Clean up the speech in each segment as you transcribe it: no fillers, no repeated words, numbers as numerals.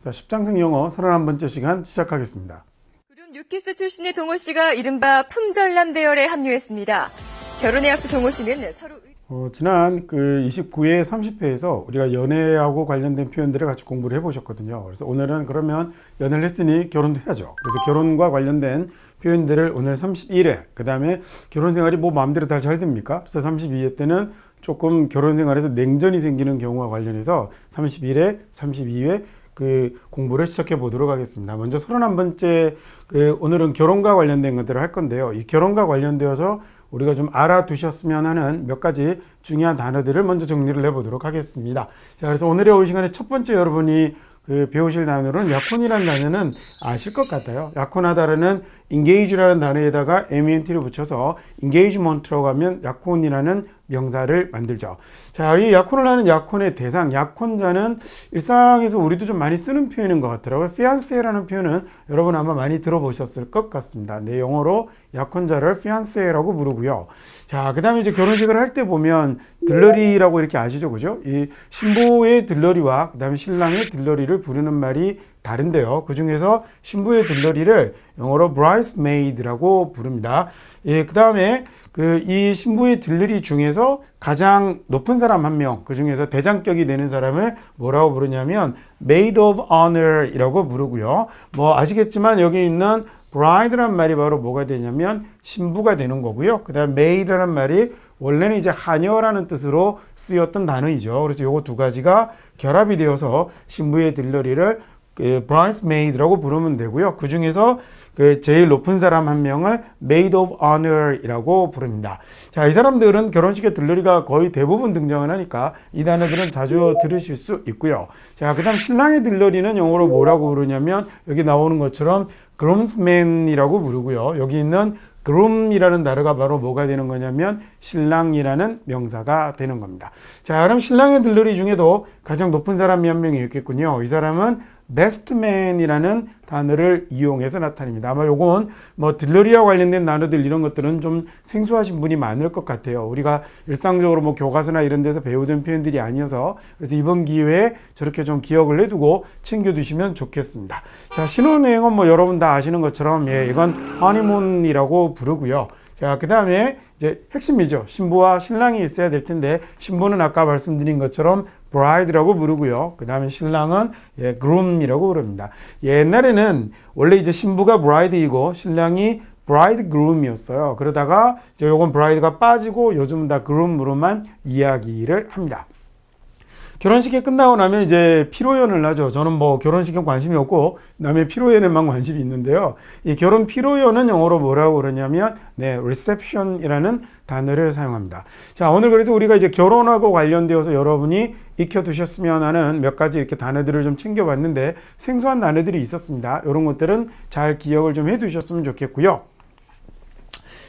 자, 10장생 영어 31번째 시간 시작하겠습니다. 구름 뉴키스 출신의 동호 씨가 이른바 품절남 대열에 합류했습니다. 결혼에 앞서 동호 씨는 서로 지난 29회, 30회에서 우리가 연애하고 관련된 표현들을 같이 공부를 해보셨거든요. 그래서 오늘은 그러면 연애를 했으니 결혼도 해야죠. 그래서 결혼과 관련된 표현들을 오늘 31회, 그 다음에 결혼 생활이 뭐 마음대로 다 잘 됩니까? 그래서 32회 때는 조금 결혼 생활에서 냉전이 생기는 경우와 관련해서 31회, 32회 공부를 시작해 보도록 하겠습니다. 먼저 31번째, 오늘은 결혼과 관련된 것들을 할 건데요. 이 결혼과 관련되어서 우리가 좀 알아두셨으면 하는 몇 가지 중요한 단어들을 먼저 정리를 해보도록 하겠습니다. 자, 그래서 오늘의 오후 시간에 첫 번째 여러분이 배우실 단어는 약혼이라는 단어는 아실 것 같아요. 약혼하다라는 engage라는 단어에다가 ment를 붙여서 engagement라고 하면 약혼이라는 명사를 만들죠. 자, 이 약혼을 하는 약혼의 대상, 약혼자는 일상에서 우리도 좀 많이 쓰는 표현인 것 같더라고요. fiancé라는 표현은 여러분 아마 많이 들어보셨을 것 같습니다. 네, 영어로 약혼자를 fiancé라고 부르고요. 자, 그 다음에 이제 결혼식을 할 때 보면 들러리라고 이렇게 아시죠? 그죠? 이 신부의 들러리와 그 다음에 신랑의 들러리를 부르는 말이 다른데요. 그 중에서 신부의 들러리를 영어로 bridesmaid라고 부릅니다. 예, 그 다음에 이 신부의 들러리 중에서 가장 높은 사람 한 명, 그 중에서 대장격이 되는 사람을 뭐라고 부르냐면 maid of honor이라고 부르고요. 뭐 아시겠지만 여기 있는 bride란 말이 바로 뭐가 되냐면 신부가 되는 거고요. 그 다음 maid라는 말이 원래는 이제 하녀라는 뜻으로 쓰였던 단어이죠. 그래서 요거 두 가지가 결합이 되어서 신부의 들러리를 bridesmaid라고 부르면 되고요. 그 중에서 제일 높은 사람 한 명을 maid of honor이라고 부릅니다. 자, 이 사람들은 결혼식에 들러리가 거의 대부분 등장을 하니까 이 단어들은 자주 들으실 수 있고요. 자, 그 다음 신랑의 들러리는 영어로 뭐라고 부르냐면 여기 나오는 것처럼 groomsman이라고 부르고요. 여기 있는 groom이라는 단어가 바로 뭐가 되는 거냐면 신랑이라는 명사가 되는 겁니다. 자, 그럼 신랑의 들러리 중에도 가장 높은 사람이 한 명이 있겠군요. 이 사람은 best man이라는 단어를 이용해서 나타냅니다. 아마 요건 뭐 들러리와 관련된 단어들 이런 것들은 좀 생소하신 분이 많을 것 같아요. 우리가 일상적으로 뭐 교과서나 이런 데서 배우던 표현들이 아니어서 그래서 이번 기회에 저렇게 좀 기억을 해두고 챙겨두시면 좋겠습니다. 자, 신혼여행은 뭐 여러분 다 아시는 것처럼 이건 허니문이라고 부르고요. 자, 그 다음에 이제 핵심이죠. 신부와 신랑이 있어야 될 텐데 신부는 아까 말씀드린 것처럼 bride라고 부르고요. 그 다음에 신랑은 groom이라고 부릅니다. 옛날에는 원래 이제 신부가 bride이고 신랑이 bridegroom이었어요. 그러다가 이제 요건 bride가 빠지고 요즘은 다 groom으로만 이야기를 합니다. 결혼식이 끝나고 나면 이제 피로연을 하죠. 저는 뭐 결혼식에 관심이 없고 남의 피로연에만 관심이 있는데요. 이 결혼 피로연은 영어로 뭐라고 그러냐면 reception이라는 단어를 사용합니다. 자, 오늘 그래서 우리가 이제 결혼하고 관련되어서 여러분이 익혀두셨으면 하는 몇 가지 이렇게 단어들을 좀 챙겨봤는데 생소한 단어들이 있었습니다. 이런 것들은 잘 기억을 좀 해두셨으면 좋겠고요.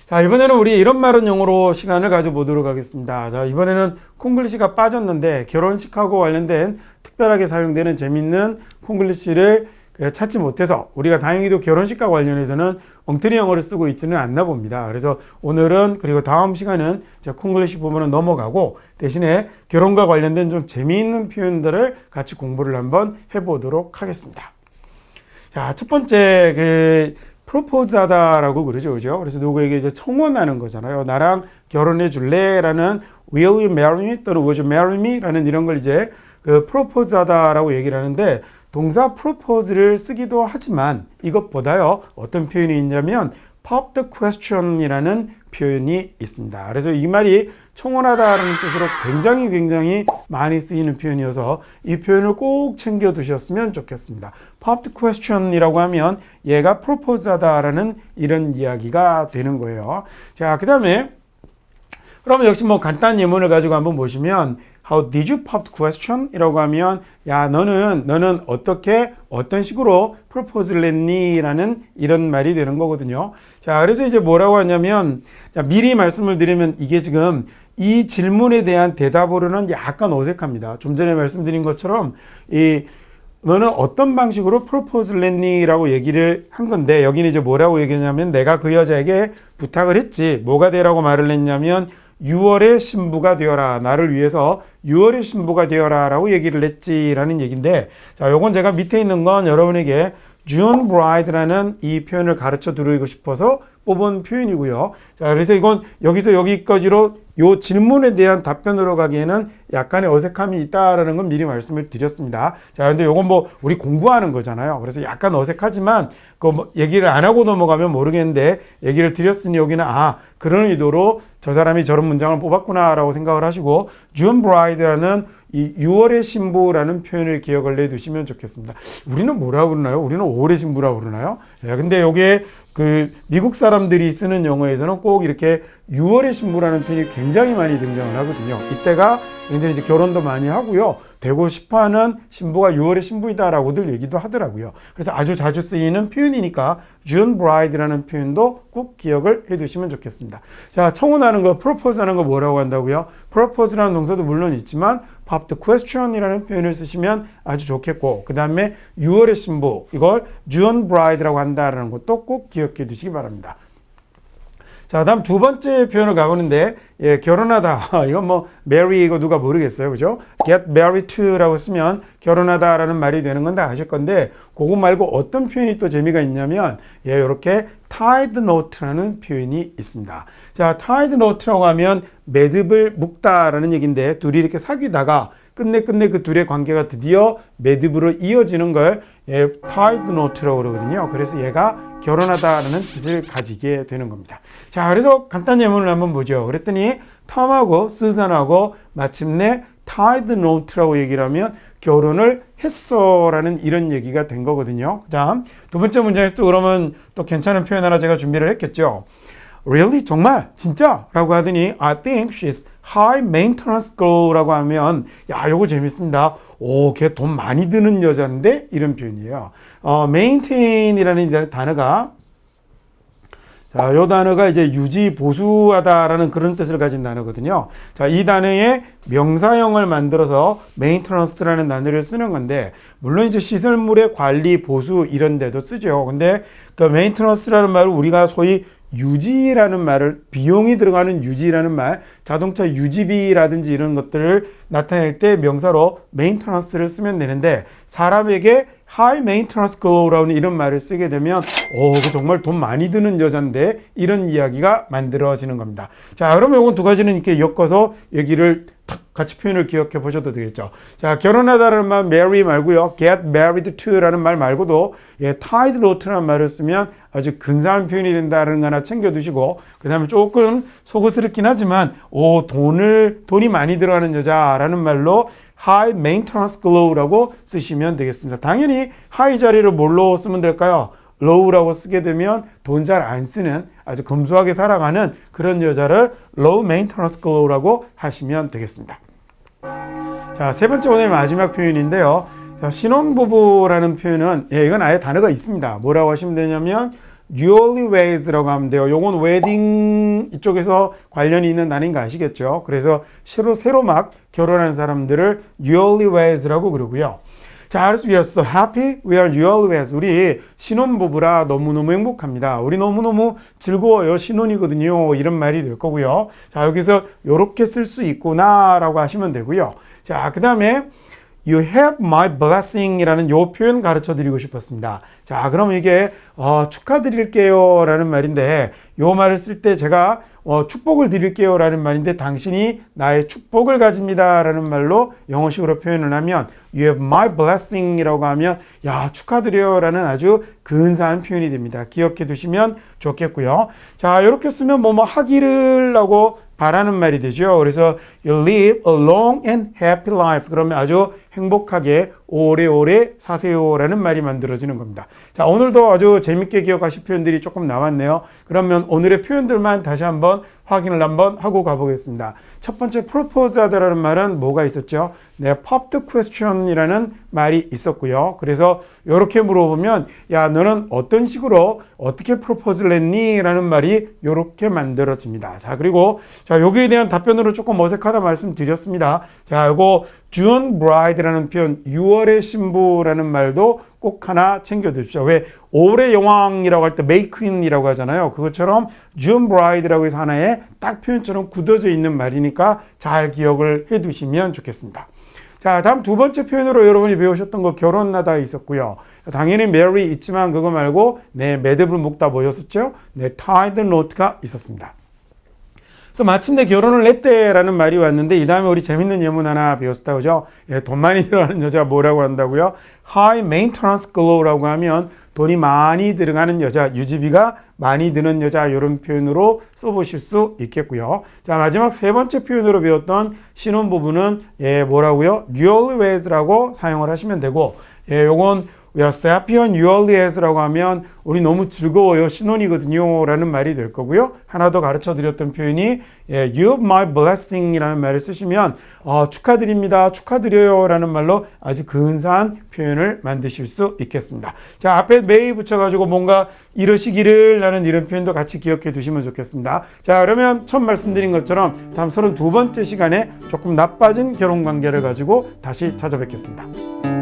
자, 이번에는 우리 이런 말은 영어로 시간을 가져보도록 하겠습니다. 자, 이번에는 콩글리시가 빠졌는데 결혼식하고 관련된 특별하게 사용되는 재밌는 콩글리시를 찾지 못해서 우리가 다행히도 결혼식과 관련해서는 엉터리 영어를 쓰고 있지는 않나 봅니다. 그래서 오늘은 그리고 다음 시간은 콩글리시 부분은 넘어가고 대신에 결혼과 관련된 좀 재미있는 표현들을 같이 공부를 한번 해보도록 하겠습니다. 자, 첫 번째 프로포즈 하다라고 그러죠. 그죠? 그래서 누구에게 이제 청혼하는 거잖아요. 나랑 결혼해 줄래? 라는 will you marry me? 또는 would you marry me? 라는 이런 걸 이제 프로포즈 하다라고 얘기를 하는데 동사 propose를 쓰기도 하지만 이것보다요. 어떤 표현이 있냐면 pop the question이라는 표현이 있습니다. 그래서 이 말이 청혼하다라는 뜻으로 굉장히 많이 쓰이는 표현이어서 이 표현을 꼭 챙겨 두셨으면 좋겠습니다. pop the question이라고 하면 얘가 프로포즈 하다라는 이런 이야기가 되는 거예요. 자, 그 다음에 그러면 역시 뭐 간단한 예문을 가지고 한번 보시면 How did you pop the question? 이라고 하면 야, 너는 어떻게 어떤 식으로 프로포즈를 했니? 라는 이런 말이 되는 거거든요. 자, 그래서 이제 뭐라고 하냐면 자, 미리 말씀을 드리면 이게 지금 이 질문에 대한 대답으로는 약간 어색합니다. 좀 전에 말씀드린 것처럼 너는 어떤 방식으로 프로포즈를 했니? 라고 얘기를 한 건데 여기는 이제 뭐라고 얘기했냐면 내가 그 여자에게 부탁을 했지. 뭐가 되라고 말을 했냐면 6월의 신부가 되어라. 나를 위해서 6월의 신부가 되어라 라고 얘기를 했지라는 얘기인데, 자, 요건 제가 밑에 있는 건 여러분에게 June bride라는 이 표현을 가르쳐 드리고 싶어서 뽑은 표현이고요. 자, 그래서 이건 여기서 여기까지로 요 질문에 대한 답변으로 가기에는 약간의 어색함이 있다라는 건 미리 말씀을 드렸습니다. 자, 근데 요건 뭐 우리 공부하는 거잖아요. 그래서 약간 어색하지만 그 얘기를 안 하고 넘어가면 모르겠는데 얘기를 드렸으니 여기는 그런 의도로 저 사람이 저런 문장을 뽑았구나라고 생각을 하시고 June bride라는 이 6월의 신부라는 표현을 기억을 내두시면 좋겠습니다. 우리는 뭐라고 그러나요? 우리는 5월의 신부라고 그러나요? 근데 요게 그 미국 사람들이 쓰는 영어에서는 꼭 이렇게 6월의 신부라는 표현이 굉장히 많이 등장을 하거든요. 이때가 굉장히 이제 결혼도 많이 하고요. 되고 싶어하는 신부가 6월의 신부이다라고들 얘기도 하더라고요. 그래서 아주 자주 쓰이는 표현이니까 June bride라는 표현도 꼭 기억을 해두시면 좋겠습니다. 자, 청혼하는 거, propose하는 거 뭐라고 한다고요? propose라는 동사도 물론 있지만 pop the question이라는 표현을 쓰시면 아주 좋겠고, 그 다음에 6월의 신부, 이걸 June bride라고 한다라는 것도 꼭 기억해 두시기 바랍니다. 자, 다음 두 번째 표현을 가보는데, 결혼하다. 이건 뭐, marry, 이거 누가 모르겠어요. 그죠? get married to라고 쓰면 결혼하다라는 말이 되는 건 다 아실 건데, 그거 말고 어떤 표현이 또 재미가 있냐면, 이렇게 tied knot라는 표현이 있습니다. 자, tied knot라고 하면 매듭을 묶다라는 얘기인데, 둘이 이렇게 사귀다가 끝내 그 둘의 관계가 드디어 매듭으로 이어지는 걸 tied knot라고 그러거든요. 그래서 얘가 결혼하다라는 뜻을 가지게 되는 겁니다. 자, 그래서 간단 예문을 한번 보죠. 그랬더니 톰하고 스잔하고 마침내 tied knot라고 얘기를 하면 결혼을 했어라는 이런 얘기가 된 거거든요. 그다음 두 번째 문장에서 또 그러면 또 괜찮은 표현 하나 제가 준비를 했겠죠. Really? 정말? 진짜? 라고 하더니 I think she's high maintenance girl라고 하면 요거 재밌습니다. 걔 돈 많이 드는 여자인데? 이런 표현이에요. maintain이라는 단어가 자, 요 단어가 이제 유지, 보수하다라는 그런 뜻을 가진 단어거든요. 자, 이 단어의 명사형을 만들어서 maintenance라는 단어를 쓰는 건데, 물론 이제 시설물의 관리, 보수 이런 데도 쓰죠. 근데 그 maintenance라는 말을 우리가 소위 유지라는 말을, 비용이 들어가는 유지라는 말, 자동차 유지비라든지 이런 것들을 나타낼 때 명사로 maintenance를 쓰면 되는데, 사람에게 high maintenance girl라는 이런 말을 쓰게 되면 그 정말 돈 많이 드는 여잔데 이런 이야기가 만들어지는 겁니다. 자, 그러면 이건 두 가지는 이렇게 엮어서 얘기를 같이 표현을 기억해 보셔도 되겠죠. 자, 결혼하다라는 말 marry 말고요. get married to라는 말 말고도 tied knot라는 말을 쓰면 아주 근사한 표현이 된다는 거 하나 챙겨두시고, 그 다음에 조금 속옷스럽긴 하지만 돈이 많이 들어가는 여자라는 말로 high maintenance girl라고 쓰시면 되겠습니다. 당연히 high 자리를 뭘로 쓰면 될까요? low라고 쓰게 되면 돈 잘 안 쓰는 아주 검소하게 살아가는 그런 여자를 low maintenance girl라고 하시면 되겠습니다. 자, 세 번째 오늘 마지막 표현인데요. 자, 신혼부부라는 표현은 이건 아예 단어가 있습니다. 뭐라고 하시면 되냐면 newlywed라고 하면 돼요. 요건 웨딩 이쪽에서 관련이 있는 단어인 거 아시겠죠? 그래서 새로 막 결혼한 사람들을 newlywed라고 그러고요. 자, 그래서 we are so happy, we are newlyweds. 우리 신혼부부라 너무너무 행복합니다. 우리 너무너무 즐거워요. 신혼이거든요. 이런 말이 될 거고요. 자, 여기서 이렇게 쓸 수 있구나라고 하시면 되고요. 자, 그 다음에 You have my blessing 이라는 요 표현 가르쳐 드리고 싶었습니다. 자, 그럼 이게 축하드릴게요 라는 말인데, 요 말을 쓸 때 제가 축복을 드릴게요 라는 말인데, 당신이 나의 축복을 가집니다 라는 말로 영어식으로 표현을 하면 You have my blessing 이라고 하면 축하드려요 라는 아주 근사한 표현이 됩니다. 기억해 두시면 좋겠고요. 자, 이렇게 쓰면 뭐 하기를 하고 바라는 말이 되죠. 그래서 you live a long and happy life. 그러면 아주 행복하게 오래오래 사세요라는 말이 만들어지는 겁니다. 자, 오늘도 아주 재밌게 기억하실 표현들이 조금 나왔네요. 그러면 오늘의 표현들만 다시 한번 확인을 한번 하고 가보겠습니다. 첫 번째, propose 하다라는 말은 뭐가 있었죠? 네, popped question이라는 말이 있었고요. 그래서 이렇게 물어보면 야, 너는 어떤 식으로 어떻게 프로포즈를 했니? 라는 말이 이렇게 만들어집니다. 자, 그리고 자, 여기에 대한 답변으로 조금 어색하다 말씀드렸습니다. 자, 이거 June bride라는 표현, 6월의 신부라는 말도 꼭 하나 챙겨두십시오. 왜 5월의 여왕이라고 할 때 May Queen이라고 하잖아요. 그것처럼 June bride라고 해서 하나의 딱 표현처럼 굳어져 있는 말이니까 잘 기억을 해두시면 좋겠습니다. 자, 다음 두 번째 표현으로 여러분이 배우셨던 거 결혼하다 있었고요. 당연히 marry 있지만 그거 말고 네, 매듭을 묶다 뭐였었죠? 네, tie the knot가 있었습니다. 그래서 마침내 결혼을 했대라는 말이 왔는데 이 다음에 우리 재밌는 예문 하나 배웠다 그죠? 예, 돈 많이 들어가는 여자 뭐라고 한다고요? High maintenance girl라고 하면 돈이 많이 들어가는 여자, 유지비가 많이 드는 여자 이런 표현으로 써보실 수 있겠고요. 자, 마지막 세 번째 표현으로 배웠던 신혼 부부는 예, 뭐라고요? newlywed라고 사용을 하시면 되고 예, 요건 We are so happy on newlywed라고 하면 우리 너무 즐거워요. 신혼이거든요. 라는 말이 될 거고요. 하나 더 가르쳐 드렸던 표현이 예, You have my blessing 이라는 말을 쓰시면 축하드립니다. 축하드려요. 라는 말로 아주 근사한 표현을 만드실 수 있겠습니다. 자, 앞에 may 붙여가지고 뭔가 이러시기를 라는 이런 표현도 같이 기억해 두시면 좋겠습니다. 자, 그러면 처음 말씀드린 것처럼 다음 32번째 시간에 조금 나빠진 결혼 관계를 가지고 다시 찾아뵙겠습니다.